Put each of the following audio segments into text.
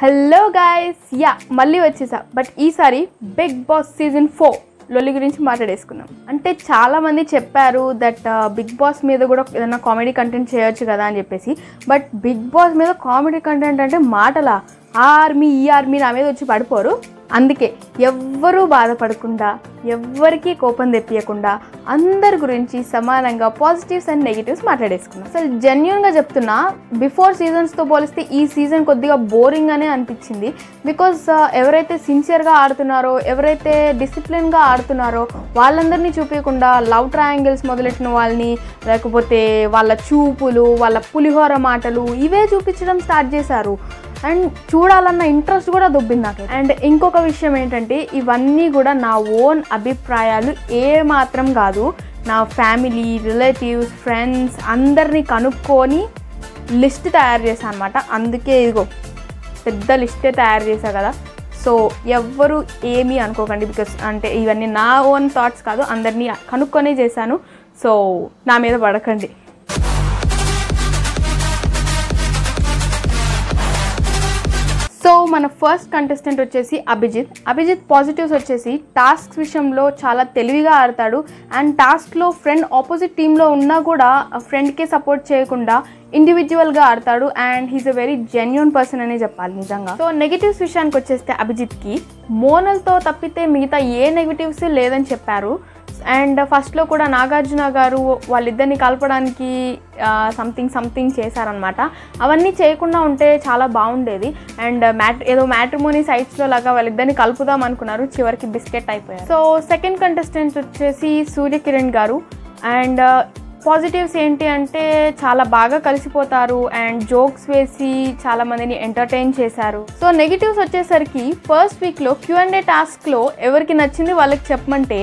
Hello guys, మళ్ళీ వచ్చేసా. But ఈసారి బిగ్ బాస్ సీజన్ 4 లొల్లి గురించి మాట్లాడేసుకున్నాం. అంటే చాలామంది చెప్పారు దట్ బిగ్ బాస్ మీద కూడా ఏదైనా కామెడీ కంటెంట్ చేయొచ్చు కదా అని చెప్పేసి. బట్ బిగ్ బాస్ మీద కామెడీ కంటెంట్ అంటే మాటలా, ఆ ఆర్మీ ఈ ఆర్మీ నా మీద వచ్చి పడిపోరు. అందుకే ఎవ్వరూ బాధపడకుండా, ఎవ్వరికీ కోపం తెప్పియకుండా అందరి గురించి సమానంగా పాజిటివ్స్ అండ్ నెగిటివ్స్ మాట్లాడేసుకున్నాం. అసలు జెన్యూన్గా చెప్తున్నా, బిఫోర్ సీజన్స్తో పోలిస్తే ఈ సీజన్ కొద్దిగా బోరింగ్ అనే అనిపించింది. బికాజ్ ఎవరైతే సిన్సియర్గా ఆడుతున్నారో, ఎవరైతే డిసిప్లిన్గా ఆడుతున్నారో వాళ్ళందరినీ చూపించకుండా లవ్ ట్రయాంగిల్స్ మొదలెట్టిన వాళ్ళని, లేకపోతే వాళ్ళ చూపులు, వాళ్ళ పులిహోర మాటలు ఇవే చూపించడం స్టార్ట్ చేశారు. అండ్ చూడాలన్న ఇంట్రెస్ట్ కూడా దొబ్బింది నాకు. అండ్ ఇంకొక విషయం ఏంటంటే, ఇవన్నీ కూడా నా ఓన్ అభిప్రాయాలు ఏమాత్రం కాదు. నా ఫ్యామిలీ, రిలేటివ్స్, ఫ్రెండ్స్ అందరినీ కనుక్కొని లిస్ట్ తయారు చేశాను అనమాట. అందుకే ఇదిగో పెద్ద లిస్టే తయారు చేశా కదా. సో ఎవ్వరు ఏమీ అనుకోకండి, బికాస్ అంటే ఇవన్నీ నా ఓన్ థాట్స్ కాదు, అందరినీ కనుక్కొనే చేశాను. సో నా మీద పడకండి. సో మన ఫస్ట్ కంటెస్టెంట్ వచ్చేసి అభిజిత్ పాజిటివ్స్ వచ్చేసి టాస్క్ విషయంలో చాలా తెలివిగా ఆడతాడు. అండ్ టాస్క్లో ఫ్రెండ్ ఆపోజిట్ టీంలో ఉన్నా కూడా ఫ్రెండ్కే సపోర్ట్ చేయకుండా ఇండివిజువల్గా ఆడతాడు. And he's a very genuine person అనే చెప్పాలి నిజంగా. సో నెగిటివ్స్ విషయానికి వచ్చేస్తే అభిజిత్కి మోనల్తో తప్పితే మిగతా ఏ నెగిటివ్స్ లేదని చెప్పారు. అండ్ ఫస్ట్లో కూడా నాగార్జున గారు వాళ్ళిద్దరిని కలపడానికి సంథింగ్ చేశారనమాట. అవన్నీ చేయకుండా ఉంటే చాలా బాగుండేది. అండ్ ఏదో మ్యాట్రిమోనీ సైట్స్లో లాగా వాళ్ళిద్దరిని కలుపుదాం అనుకున్నారు, చివరికి బిస్కెట్ అయిపోయారు. సో సెకండ్ కంటెస్టెంట్ వచ్చేసి సూర్యకిరణ్ గారు. అండ్ పాజిటివ్స్ ఏంటి అంటే చాలా బాగా కలిసిపోతారు అండ్ జోక్స్ వేసి చాలా మందిని ఎంటర్టైన్ చేశారు. సో నెగిటివ్స్ వచ్చేసరికి ఫస్ట్ వీక్లో Q&A టాస్క్లో ఎవరికి నచ్చింది వాళ్ళకి చెప్పమంటే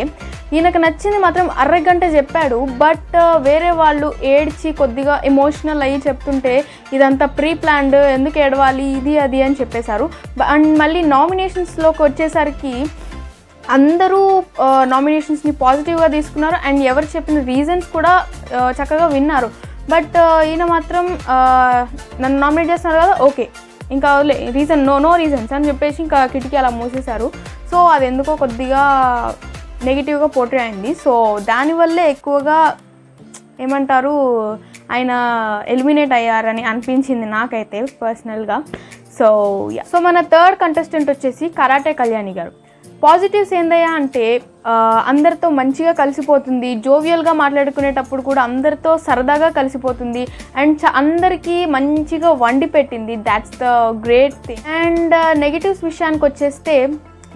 ఈయనకు నచ్చింది మాత్రం అరగంట చెప్పాడు. బట్ వేరే వాళ్ళు ఏడ్చి కొద్దిగా ఎమోషనల్ అయ్యి చెప్తుంటే ఇదంతా ప్రీ ప్లాన్డ్, ఎందుకు ఏడవాలి, ఇది అది అని చెప్పేశారు. అండ్ మళ్ళీ నామినేషన్స్లోకి వచ్చేసరికి అందరూ నామినేషన్స్ని పాజిటివ్గా తీసుకున్నారు అండ్ ఎవరు చెప్పిన రీజన్స్ కూడా చక్కగా విన్నారు. బట్ ఈయన మాత్రం నన్ను నామినేట్ చేస్తున్నారు కదా, ఓకే ఇంకా రీజన్ నో రీజన్స్ అని చెప్పేసి ఇంకా కిటికీ అలా మూసేశారు. సో అది ఎందుకో కొద్దిగా నెగిటివ్గా పోర్ట్రే అయింది. సో దానివల్లే ఎక్కువగా ఏమంటారు ఆయన ఎలిమినేట్ అయ్యారని అనిపించింది నాకైతే పర్సనల్గా. సో మన థర్డ్ కంటెస్టెంట్ వచ్చేసి కరాటే కళ్యాణి గారు. పాజిటివ్స్ ఏందయ్యా అంటే అందరితో మంచిగా కలిసిపోతుంది, జోవియల్గా మాట్లాడుకునేటప్పుడు కూడా అందరితో సరదాగా కలిసిపోతుంది అండ్ అందరికీ మంచిగా వండి పెట్టింది. That's the great thing. And negatives విషయానికి వచ్చేస్తే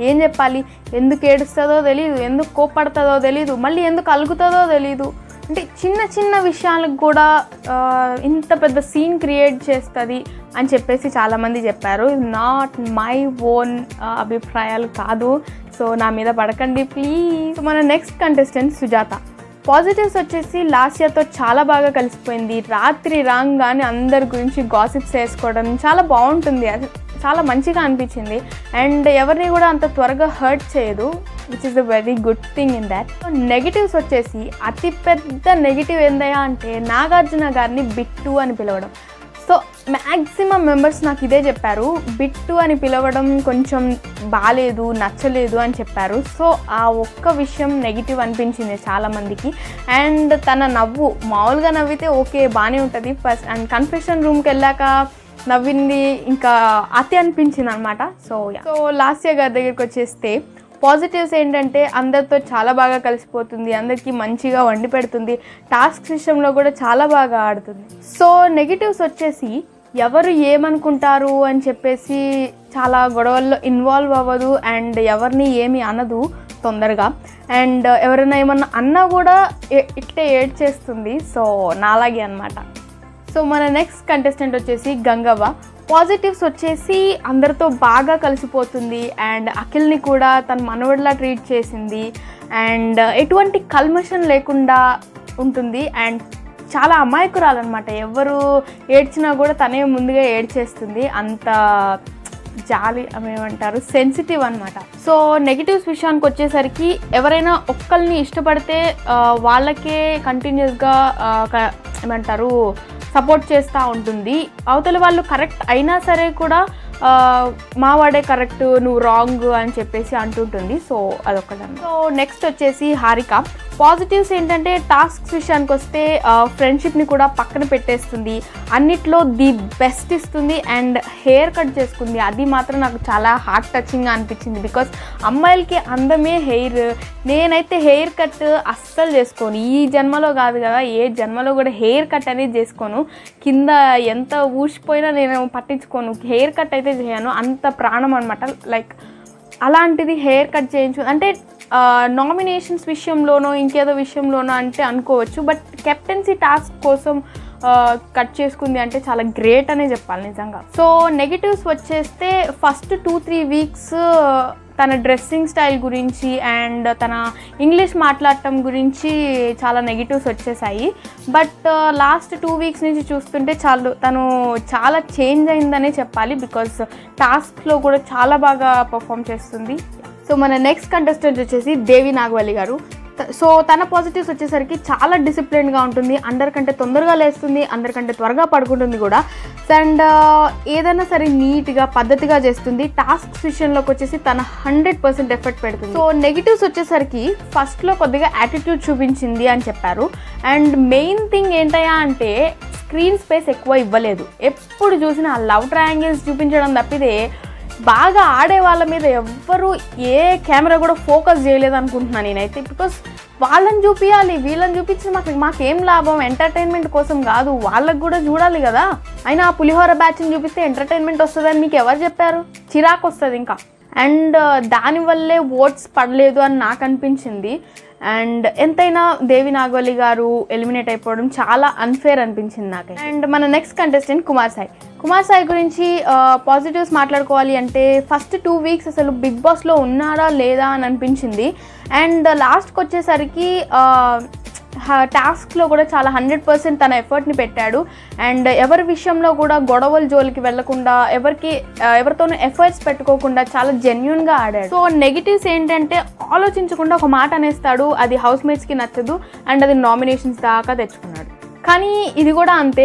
ఏం చెప్పాలి, ఎందుకు ఏడుస్తుందో తెలీదు, ఎందుకు కోప్పడుతుందో తెలీదు, మళ్ళీ ఎందుకు అలుగుతుందో తెలీదు. అంటే చిన్న చిన్న విషయాలకు కూడా ఇంత పెద్ద సీన్ క్రియేట్ చేస్తుంది అని చెప్పేసి చాలామంది చెప్పారు. నాట్ మై ఓన్ అభిప్రాయాలు కాదు, సో నా మీద పడకండి ప్లీజ్. మన నెక్స్ట్ కంటెస్టెంట్ సుజాత. పాజిటివ్స్ వచ్చేసి లాస్యాతో చాలా బాగా కలిసిపోయింది. రాత్రి రాగానే అందరి గురించి గాసిప్స్ వేసుకోవడం చాలా బాగుంటుంది, అది చాలా మంచిగా అనిపించింది. అండ్ ఎవరిని కూడా అంత త్వరగా హర్ట్ చేయదు, which is a very good thing in that. Negatives వచ్చేసి అతిపెద్ద నెగిటివ్ ఏందయ్యా అంటే నాగార్జున గారిని బిట్టు అని పిలవడం. సో మ్యాక్సిమం మెంబర్స్ నాకు ఇదే చెప్పారు, బిట్టు అని పిలవడం కొంచెం బాగాలేదు, నచ్చలేదు అని చెప్పారు. సో ఆ ఒక్క విషయం నెగిటివ్ అనిపించింది చాలామందికి. అండ్ తన నవ్వు మామూలుగా నవ్వితే ఓకే బాగానే ఉంటుంది, అండ్ కన్ఫెషన్ రూమ్కి వెళ్ళాక నవ్వింది ఇంకా అతి అనిపించింది అనమాట. సో లాస్య గారి దగ్గరికి వచ్చేస్తే పాజిటివ్స్ ఏంటంటే అందరితో చాలా బాగా కలిసిపోతుంది, అందరికీ మంచిగా వండి పెడుతుంది, టాస్క్ విషయంలో కూడా చాలా బాగా ఆడుతుంది. సో నెగిటివ్స్ వచ్చేసి ఎవరు ఏమనుకుంటారు అని చెప్పేసి చాలా గొడవల్లో ఇన్వాల్వ్ అవ్వదు అండ్ ఎవరిని ఏమీ అనదు తొందరగా. అండ్ ఎవరైనా ఏమన్నా అన్నా కూడా ఇట్టే ఏడ్చేస్తుంది. సో నాలాగే అనమాట. సో మన నెక్స్ట్ కంటెస్టెంట్ వచ్చేసి గంగవ్వ. పాజిటివ్స్ వచ్చేసి అందరితో బాగా కలిసిపోతుంది అండ్ అఖిల్ని కూడా తన మనవడిలా ట్రీట్ చేసింది అండ్ ఎటువంటి కల్మషం లేకుండా ఉంటుంది అండ్ చాలా అమాయకురాలన్నమాట. ఎవరు ఏడ్చినా కూడా తనే ముందుగా ఏడ్చేస్తుంది, అంత జాలి ఏమంటారు సెన్సిటివ్ అనమాట. సో నెగిటివ్స్ విషయానికి వచ్చేసరికి ఎవరైనా ఒక్కరిని ఇష్టపడితే వాళ్ళకే కంటిన్యూస్గా ఏమంటారు సపోర్ట్ చేస్తూ ఉంటుంది. అవతల వాళ్ళు కరెక్ట్ అయినా సరే కూడా మావాడే కరెక్ట్ నువ్వు రాంగ్ అని చెప్పేసి అంటుంటుంది. సో అదొక్కటన్న. సో నెక్స్ట్ వచ్చేసి హారిక. పాజిటివ్స్ ఏంటంటే టాస్క్స్ విషయానికి వస్తే ఫ్రెండ్షిప్ని కూడా పక్కన పెట్టేస్తుంది, అన్నిట్లో ది బెస్ట్ ఇస్తుంది అండ్ హెయిర్ కట్ చేసుకుంది. అది మాత్రం నాకు చాలా హార్ట్ టచింగ్గా అనిపించింది. బికాస్ అమ్మాయిలకి అందమే హెయిర్. నేనైతే హెయిర్ కట్ అస్సలు చేసుకోను, ఈ జన్మలో కాదు కదా, ఏ జన్మలో కూడా హెయిర్ కట్ అనేది చేసుకోను. కింద ఎంత ఊసిపోయినా నేను పట్టించుకోను, హెయిర్ కట్ అయితే చేయను, అంత ప్రాణం అనమాట. లైక్ అలాంటిది హెయిర్ కట్ చేయించు అంటే నామినేషన్స్ విషయంలోనో ఇంకేదో విషయంలోనో అంటే అనుకోవచ్చు, బట్ కెప్టెన్సీ టాస్క్ కోసం కట్ చేసుకుంది అంటే చాలా గ్రేట్ అనే చెప్పాలి నిజంగా. సో నెగిటివ్స్ వచ్చేస్తే ఫస్ట్ 2-3 వీక్స్ తన డ్రెస్సింగ్ స్టైల్ గురించి అండ్ తన ఇంగ్లీష్ మాట్లాడటం గురించి చాలా నెగిటివ్స్ వచ్చేసాయి. బట్ లాస్ట్ 2 వీక్స్ నుంచి చూస్తుంటే తను చాలా చేంజ్ అయిందనే చెప్పాలి. బికాస్ టాస్క్లో కూడా చాలా బాగా పర్ఫామ్ చేస్తుంది. సో మన నెక్స్ట్ కంటెస్టెంట్ వచ్చేసి దేవి నాగవల్లి గారు. సో తన పాజిటివ్స్ వచ్చేసరికి చాలా డిసిప్లిన్గా ఉంటుంది, అందరికంటే తొందరగా లేస్తుంది, అందరికంటే త్వరగా పడుకుంటుంది కూడా, అండ్ ఏదైనా సరే నీట్గా పద్ధతిగా చేస్తుంది. టాస్క్స్ విషయంలోకి వచ్చేసి తన 100% ఎఫర్ట్ పెడుతుంది. సో నెగిటివ్స్ వచ్చేసరికి ఫస్ట్లో కొద్దిగా యాటిట్యూడ్ చూపించింది అని చెప్పారు. అండ్ మెయిన్ థింగ్ ఏంటయ్యా అంటే స్క్రీన్ స్పేస్ ఎక్కువ ఇవ్వలేదు, ఎప్పుడు చూసినా లవ్ ట్రయాంగిల్స్ చూపించడం తప్పితే బాగా ఆడే వాళ్ళ మీద ఎవ్వరూ ఏ కెమెరా కూడా ఫోకస్ చేయలేదు అనుకుంటున్నాను నేనైతే. బికాస్ వాళ్ళని చూపించాలి, వీళ్ళని చూపించి మాకేం లాభం, ఎంటర్టైన్మెంట్ కోసం కాదు, వాళ్ళకు కూడా చూడాలి కదా. అయినా ఆ పులిహోర బ్యాచ్ని చూపిస్తే ఎంటర్టైన్మెంట్ వస్తుందని మీకు ఎవరు చెప్పారు? చిరాకు వస్తుంది ఇంకా. అండ్ దానివల్లే ఓట్స్ పడలేదు అని నాకు అనిపించింది. అండ్ ఎంతైనా దేవి నాగవల్లి గారు ఎలిమినేట్ అయిపోవడం చాలా అన్ఫేర్ అనిపించింది నాకైతే. అండ్ మన నెక్స్ట్ కంటెస్టెంట్ కుమార్ సాయి గురించి పాజిటివ్స్ మాట్లాడుకోవాలి అంటే ఫస్ట్ 2 వీక్స్ అసలు బిగ్ బాస్లో ఉన్నారా లేదా అని అనిపించింది. అండ్ లాస్ట్కి వచ్చేసరికి టాస్క్లో కూడా చాలా 100% తన ఎఫర్ట్ని పెట్టాడు. అండ్ ఎవరి విషయంలో కూడా గొడవల జోలికి వెళ్లకుండా ఎవరితోనూ ఎఫర్ట్స్ పెట్టుకోకుండా చాలా జెన్యున్గా ఆడాడు. సో నెగిటివ్స్ ఏంటంటే ఆలోచించకుండా ఒక మాట అనేస్తాడు, అది హౌస్ మేట్స్కి నచ్చదు అండ్ అది నామినేషన్స్ దాకా తెచ్చుకున్నాడు. కానీ ఇది కూడా అంతే,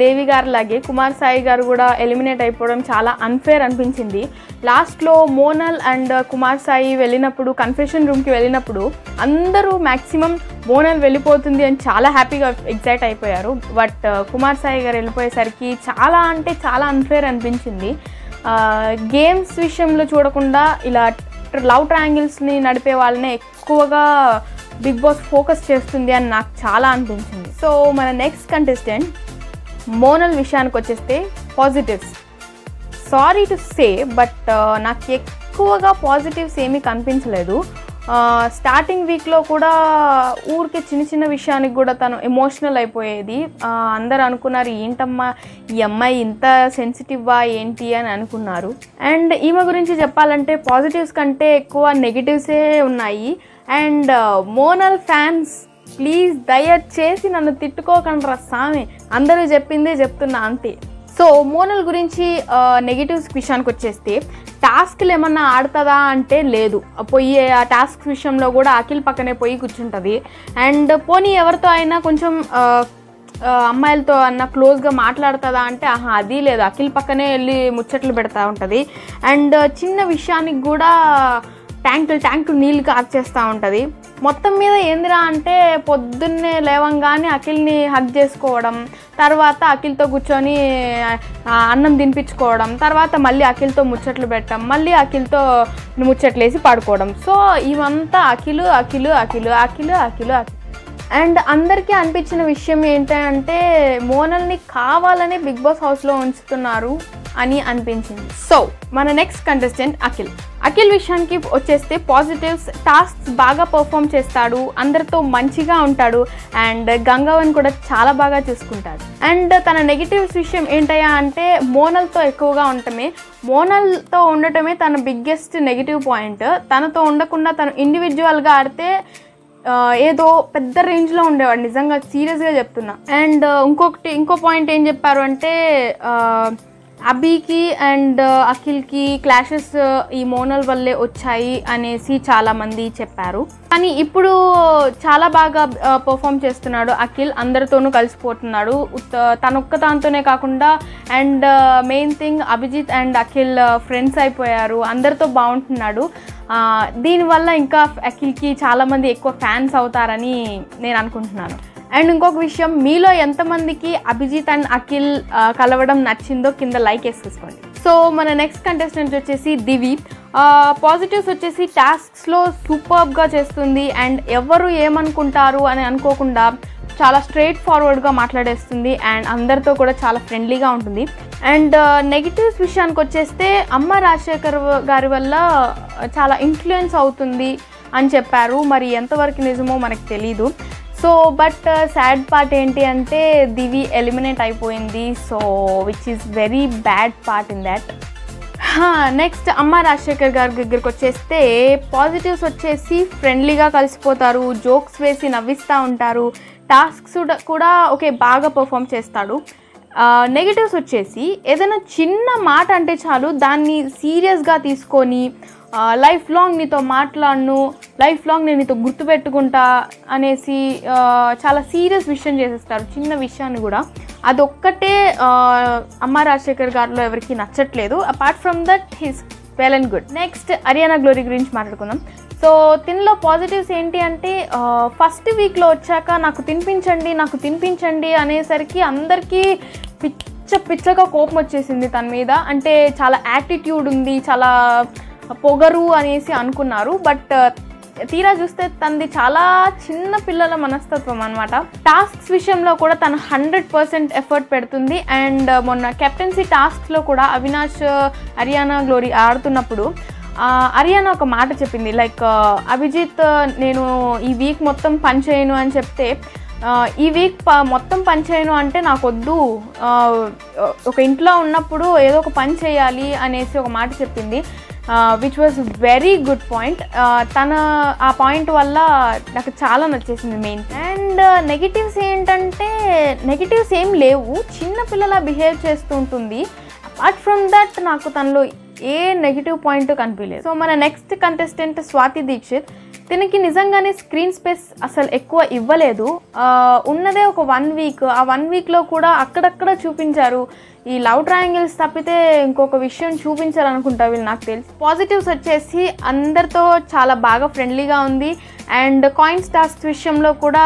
దేవి గారు లాగే కుమార్ సాయి గారు కూడా ఎలిమినేట్ అయిపోవడం చాలా అన్ఫేర్ అనిపించింది. లాస్ట్లో మోనల్ అండ్ కుమార్ సాయి వెళ్ళినప్పుడు కన్ఫెషన్ రూమ్కి వెళ్ళినప్పుడు అందరూ మ్యాక్సిమం మోనల్ వెళ్ళిపోతుంది అని చాలా హ్యాపీగా ఎగ్జైట్ అయిపోయారు. బట్ కుమార్ సాయి గారు వెళ్ళిపోయేసరికి చాలా అంటే చాలా అన్ఫేర్ అనిపించింది. గేమ్స్ విషయంలో చూడకుండా ఇలా లవ్ ట్రయాంగిల్స్ని నడిపే వాళ్ళనే ఎక్కువగా బిగ్ బాస్ ఫోకస్ చేస్తుంది అని నాకు చాలా అనిపించింది. సో మన నెక్స్ట్ కంటెస్టెంట్ మోనల్ విషయానికి వచ్చేస్తే positives, sorry to say but నాకు ఎక్కువగా పాజిటివ్స్ ఏమీ కనిపించలేదు. స్టార్టింగ్ వీక్లో కూడా ఊరికే చిన్న విషయానికి కూడా తను ఎమోషనల్ అయిపోయేది. అందరు అనుకున్నారు ఏంటమ్మా ఈ అమ్మాయి ఇంత సెన్సిటివ్వా ఏంటి అని అనుకున్నారు. అండ్ ఈమె గురించి చెప్పాలంటే పాజిటివ్స్ కంటే ఎక్కువ నెగిటివ్సే ఉన్నాయి. అండ్ మోనల్ ఫ్యాన్స్ ప్లీజ్ దయచేసి నన్ను తిట్టుకోకండి రా సామి, అందరూ చెప్పిందే చెప్తున్నా అంతే. సో మోనల్ గురించి నెగిటివ్స్ విషయానికి వచ్చేస్తే టాస్క్లు ఏమన్నా ఆడుతుందా అంటే లేదు, పోయి ఆ టాస్క్ విషయంలో కూడా అఖిల్ పక్కనే పోయి కూర్చుంటుంది. అండ్ పోనీ ఎవరితో అయినా కొంచెం అమ్మాయిలతో అన్న క్లోజ్గా మాట్లాడుతుందా అంటే అది లేదు, అఖిల్ పక్కనే వెళ్ళి ముచ్చట్లు పెడతా ఉంటుంది. అండ్ చిన్న విషయానికి కూడా ట్యాంకు నీళ్ళు కార్చేస్తూ ఉంటుంది. మొత్తం మీద ఏందిరా అంటే పొద్దున్నే లేవంగానే అఖిల్ని హగ్ చేసుకోవడం, తర్వాత అఖిల్తో కూర్చొని అన్నం తినిపించుకోవడం, తర్వాత మళ్ళీ అఖిల్తో ముచ్చట్లు పెట్టడం, మళ్ళీ అఖిల్తో ముచ్చట్లు వేసి పడుకోవడం. సో ఇవంతా అఖిలు అఖిలు అఖిలు అఖిలు అఖిలు అఖిలు. అండ్ అందరికీ అనిపించిన విషయం ఏంటంటే మోనల్ని కావాలని బిగ్ బాస్ హౌస్లో ఉంచుతున్నారు అని అనిపించింది. సో మన నెక్స్ట్ కంటెస్టెంట్ అఖిల్ విషయానికి వచ్చేస్తే పాజిటివ్స్, టాస్క్స్ బాగా పర్ఫామ్ చేస్తాడు, అందరితో మంచిగా ఉంటాడు అండ్ గంగవన్ కూడా చాలా బాగా చూసుకుంటాడు. అండ్ తన నెగిటివ్స్ విషయం ఏంటయ్యా అంటే మోనల్తో ఎక్కువగా మోనల్తో ఉండటమే తన బిగ్గెస్ట్ నెగిటివ్ పాయింట్. తనతో ఉండకుండా తను ఇండివిజువల్గా ఆడితే ఏదో పెద్ద రేంజ్లో ఉండేవాడు, నిజంగా సీరియస్గా చెప్తున్నా. అండ్ ఇంకో పాయింట్ ఏం చెప్పారు అంటే అభికి అండ్ అఖిల్కి క్లాషెస్ ఈ మోనల్ వల్లే వచ్చాయి అనేసి చాలామంది చెప్పారు. కానీ ఇప్పుడు చాలా బాగా పర్ఫామ్ చేస్తున్నాడు అఖిల్, అందరితోనూ కలిసిపోతున్నాడు. తనొక్కదాంతోనే కాకుండా and main thing Abhijeet and Akhil friends అయిపోయారు, అందరితో బాగుంటున్నాడు. దీనివల్ల ఇంకా అఖిల్కి చాలామంది ఎక్కువ ఫ్యాన్స్ అవుతారని నేను అనుకుంటున్నాను. అండ్ ఇంకొక విషయం, మీలో ఎంతమందికి అభిజిత్ అండ్ అఖిల్ కలవడం నచ్చిందో కింద లైక్ వేసేసుకోండి. సో మన నెక్స్ట్ కంటెస్టెంట్ వచ్చేసి దివి. పాజిటివ్స్ వచ్చేసి టాస్క్స్లో సూపర్బ్గా చేస్తుంది అండ్ ఎవరు ఏమనుకుంటారు అని అనుకోకుండా చాలా స్ట్రైట్ ఫార్వర్డ్గా మాట్లాడేస్తుంది అండ్ అందరితో కూడా చాలా ఫ్రెండ్లీగా ఉంటుంది. అండ్ నెగిటివ్స్ విషయానికి వచ్చేస్తే అమ్మ రాజశేఖర్ గారి వల్ల చాలా ఇన్ఫ్లుయెన్స్ అవుతుంది అని చెప్పారు, మరి ఎంతవరకు నిజమో మనకు తెలీదు. సో బట్ సాడ్ పార్ట్ ఏంటి అంటే దివి ఎలిమినేట్ అయిపోయింది. So which is very bad part in that. Next అమ్మ రాజశేఖర్ గారి దగ్గరికి వచ్చేస్తే పాజిటివ్స్ వచ్చేసి ఫ్రెండ్లీగా కలిసిపోతారు, జోక్స్ వేసి నవ్విస్తూ ఉంటారు, టాస్క్స్ కూడా ఓకే బాగా పర్ఫామ్ చేస్తాడు. నెగిటివ్స్ వచ్చేసి ఏదైనా చిన్న మాట అంటే చాలు దాన్ని సీరియస్గా తీసుకొని లైఫ్ లాంగ్ నీతో మాట్లాడను, లైఫ్ లాంగ్ నేను నీతో గుర్తుపెట్టుకుంటా అనేసి చాలా సీరియస్ విషయం చేసేస్తారు, చిన్న విషయాన్ని కూడా. అదొక్కటే అమ్మ రాజశేఖర్ గారిలో ఎవరికి నచ్చట్లేదు. Apart from that he's well and good. Next Ariyana Glory గురించి మాట్లాడుకుందాం. సో తినలో పాజిటివ్స్ ఏంటి అంటే ఫస్ట్ వీక్లో వచ్చాక నాకు తినిపించండి అనేసరికి అందరికీ పిచ్చగా కోపం వచ్చేసింది తన మీద. అంటే చాలా యాటిట్యూడ్ ఉంది, చాలా పొగరు అనేసి అనుకున్నారు. బట్ తీరా చూస్తే తనది చాలా చిన్న పిల్లల మనస్తత్వం అనమాట. టాస్క్స్ విషయంలో కూడా తను 100% ఎఫర్ట్ పెడుతుంది. అండ్ మొన్న కెప్టెన్సీ టాస్క్స్లో కూడా అవినాష్ అరియానా గ్లోరీ ఆడుతున్నప్పుడు అరియానా ఒక మాట చెప్పింది, లైక్ అభిజిత్ నేను ఈ వీక్ మొత్తం పని చేయను అని చెప్తే, ఈ వీక్ మొత్తం పని చేయను అంటే నాకొద్దు, ఒక ఇంట్లో ఉన్నప్పుడు ఏదో ఒక పని చేయాలి అనేసి ఒక మాట చెప్పింది, which was very good point. తన ఆ పాయింట్ వల్ల నాకు చాలా నచ్చేసింది మెయిన్. అండ్ నెగిటివ్స్ ఏంటంటే నెగిటివ్స్ ఏం లేవు, చిన్న పిల్లల బిహేవ్ చేస్తూ ఉంటుంది. అపార్ట్ ఫ్రమ్ దట్ నాకు తనలో ఏ నెగిటివ్ పాయింట్ కనిపించలేదు. సో మన నెక్స్ట్ కంటెస్టెంట్ స్వాతి దీక్షిత్. తనకి నిజంగానే స్క్రీన్ స్పేస్ అసలు ఎక్కువ ఇవ్వలేదు, ఉన్నదే ఒక 1 వీక్. ఆ 1 వీక్లో కూడా అక్కడక్కడ చూపించారు. ఈ లవ్ ట్రయాంగిల్స్ తప్పితే ఇంకొక విషయం చూపించాలనుకుంటా వీళ్ళు, నాకు తెలిసి. పాజిటివ్స్ వచ్చేసి అందరితో చాలా బాగా ఫ్రెండ్లీగా ఉంది అండ్ కాయిన్స్ టాస్క్ విషయంలో కూడా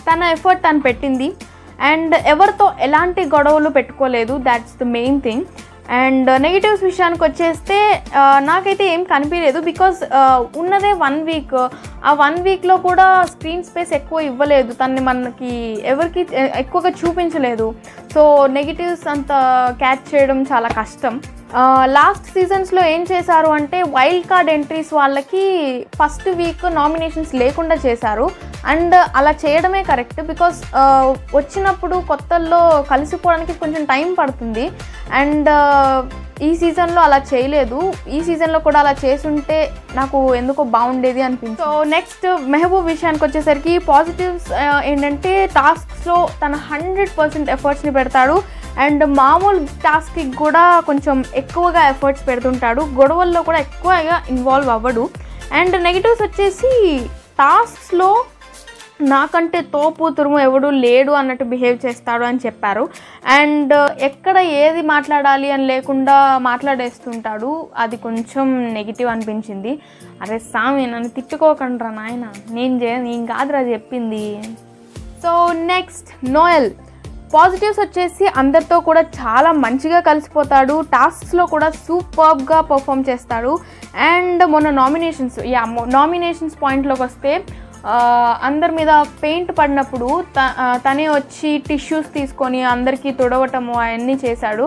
తన ఎఫర్ట్ తను పెట్టింది అండ్ ఎవరితో ఎలాంటి గొడవలు పెట్టుకోలేదు, that's the main thing. And negatives విషయానికి వచ్చేస్తే నాకైతే ఏం కనిపించలేదు, బికాజ్ ఉన్నదే 1 వీక్. ఆ 1 వీక్లో కూడా స్క్రీన్ స్పేస్ ఎక్కువ ఇవ్వలేదు, తనని మనకి ఎవరికి ఎక్కువగా చూపించలేదు. సో నెగిటివ్స్ అంత క్యాచ్ చేయడం చాలా కష్టం. లాస్ట్ సీజన్స్లో ఏం చేశారు అంటే వైల్డ్ కార్డ్ ఎంట్రీస్ వాళ్ళకి ఫస్ట్ వీక్ నామినేషన్స్ లేకుండా చేశారు. అండ్ అలా చేయడమే కరెక్ట్, బికాస్ వచ్చినప్పుడు కొత్తల్లో కలిసిపోవడానికి కొంచెం టైం పడుతుంది. అండ్ ఈ సీజన్లో అలా చేయలేదు, ఈ సీజన్లో కూడా అలా చేసుంటే నాకు ఎందుకో బాగుండేది అనిపించింది. సో నెక్స్ట్ మెహబూబ్ విషయానికి వచ్చేసరికి పాజిటివ్స్ ఏంటంటే టాస్క్స్లో తన 100% ఎఫర్ట్స్ని పెడతాడు అండ్ మామూలు టాస్క్కి కూడా కొంచెం ఎక్కువగా ఎఫర్ట్స్ పెడుతుంటాడు, గొడవల్లో కూడా ఎక్కువగా ఇన్వాల్వ్ అవ్వడు. అండ్ నెగిటివ్స్ వచ్చేసి టాస్క్స్లో నాకంటే తోపు తురుము ఎవడు లేడు అన్నట్టు బిహేవ్ చేస్తాడు అని చెప్పారు. అండ్ ఎక్కడ ఏది మాట్లాడాలి అని లేకుండా మాట్లాడేస్తుంటాడు, అది కొంచెం నెగిటివ్ అనిపించింది. అరే సామి నన్ను తిట్టుకోకండ్రా నాయన, నేను కాదురా చెప్పింది. So next Noel. పాజిటివ్స్ వచ్చేసి అందరితో కూడా చాలా మంచిగా కలిసిపోతాడు, టాస్క్స్లో కూడా సూపర్బ్గా పర్ఫామ్ చేస్తాడు. అండ్ మొన్న నామినేషన్స్ పాయింట్లోకి వస్తే అందరి మీద పెయింట్ పడినప్పుడు తనే వచ్చి టిష్యూస్ తీసుకొని అందరికీ తుడవటము అవన్నీ చేశాడు,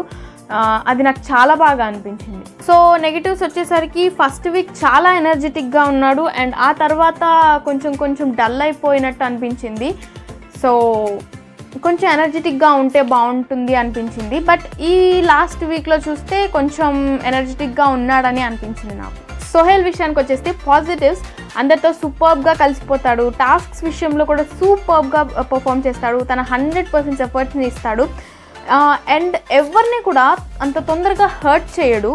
అది నాకు చాలా బాగా అనిపించింది. సో నెగిటివ్స్ వచ్చేసరికి ఫస్ట్ వీక్ చాలా ఎనర్జెటిక్గా ఉన్నాడు అండ్ ఆ తర్వాత కొంచెం డల్ అయిపోయినట్టు అనిపించింది. సో కొంచెం ఎనర్జెటిక్గా ఉంటే బాగుంటుంది అనిపించింది. బట్ ఈ లాస్ట్ వీక్లో చూస్తే కొంచెం ఎనర్జెటిక్గా ఉన్నాడని అనిపించింది నాకు. సోహెల్ విషయానికి వచ్చేస్తే పాజిటివ్స్ అందరితో సూపర్బ్గా కలిసిపోతాడు, టాస్క్స్ విషయంలో కూడా సూపర్బ్గా పర్ఫామ్ చేస్తాడు, తన 100% ఎఫర్ట్స్ని ఇస్తాడు. అండ్ ఎవరిని కూడా అంత తొందరగా హర్ట్ చేయడు.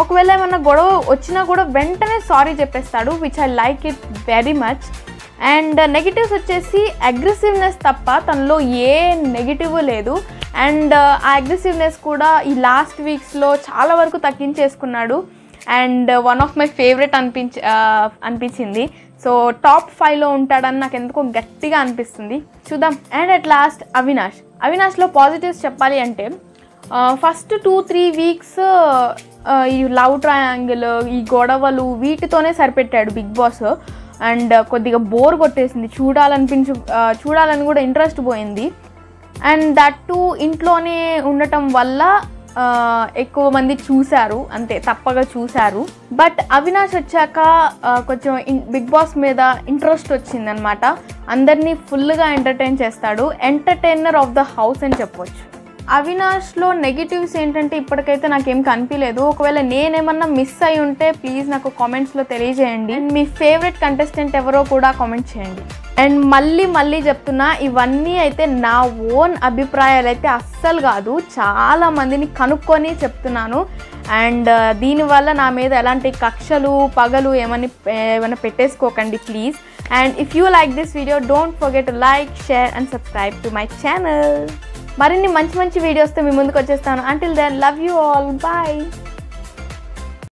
ఒకవేళ ఏమన్నా గొడవ వచ్చినా కూడా వెంటనే సారీ చెప్పేస్తాడు, which I like it very much. And negatives వచ్చేసి అగ్రెసివ్నెస్ తప్ప తనలో ఏ నెగిటివ్ లేదు. అండ్ ఆ అగ్రెసివ్నెస్ కూడా ఈ లాస్ట్ వీక్స్లో చాలా వరకు తగ్గించేసుకున్నాడు. And one of my favourite అనిపించింది. సో టాప్ 5లో ఉంటాడని నాకు ఎందుకో గట్టిగా అనిపిస్తుంది. చూద్దాం. అండ్ అట్ లాస్ట్ అవినాష్లో పాజిటివ్స్ చెప్పాలి అంటే ఫస్ట్ 2-3 వీక్స్ ఈ లవ్ ట్రయాంగిల్, ఈ గొడవలు వీటితోనే సరిపెట్టాడు బిగ్ బాస్. అండ్ కొద్దిగా బోర్ కొట్టేసింది, చూడాలని కూడా ఇంట్రెస్ట్ పోయింది. అండ్ దట్ టు ఇంట్లోనే ఉండటం వల్ల ఎక్కువ మంది చూశారు, అంతే తప్పగా చూశారు. బట్ అవినాష్ వచ్చాక కొంచెం బిగ్ బాస్ మీద ఇంట్రెస్ట్ వచ్చిందనమాట. అందరినీ ఫుల్గా ఎంటర్టైన్ చేస్తాడు, ఎంటర్టైనర్ ఆఫ్ ద హౌస్ అని చెప్పొచ్చు. అవినాష్లో నెగిటివ్స్ ఏంటంటే ఇప్పటికైతే నాకేం కనిపించలేదు. ఒకవేళ నేనేమన్నా మిస్ అయి ఉంటే ప్లీజ్ నాకు కామెంట్స్లో తెలియజేయండి. మీ ఫేవరెట్ కంటెస్టెంట్ ఎవరో కూడా కామెంట్ చేయండి. అండ్ మళ్ళీ చెప్తున్నా, ఇవన్నీ అయితే నా ఓన్ అభిప్రాయాలు అయితే అస్సలు కాదు, చాలా మందిని కనుక్కొని చెప్తున్నాను. అండ్ దీనివల్ల నా మీద ఎలాంటి కక్షలు పగలు ఏమైనా పెట్టేసుకోకండి please. And if you like this video don't forget to like, share and subscribe to my channel. మరిన్ని మంచి వీడియోస్తో మీ ముందుకు వచ్చేస్తాను. Until then love you all, bye.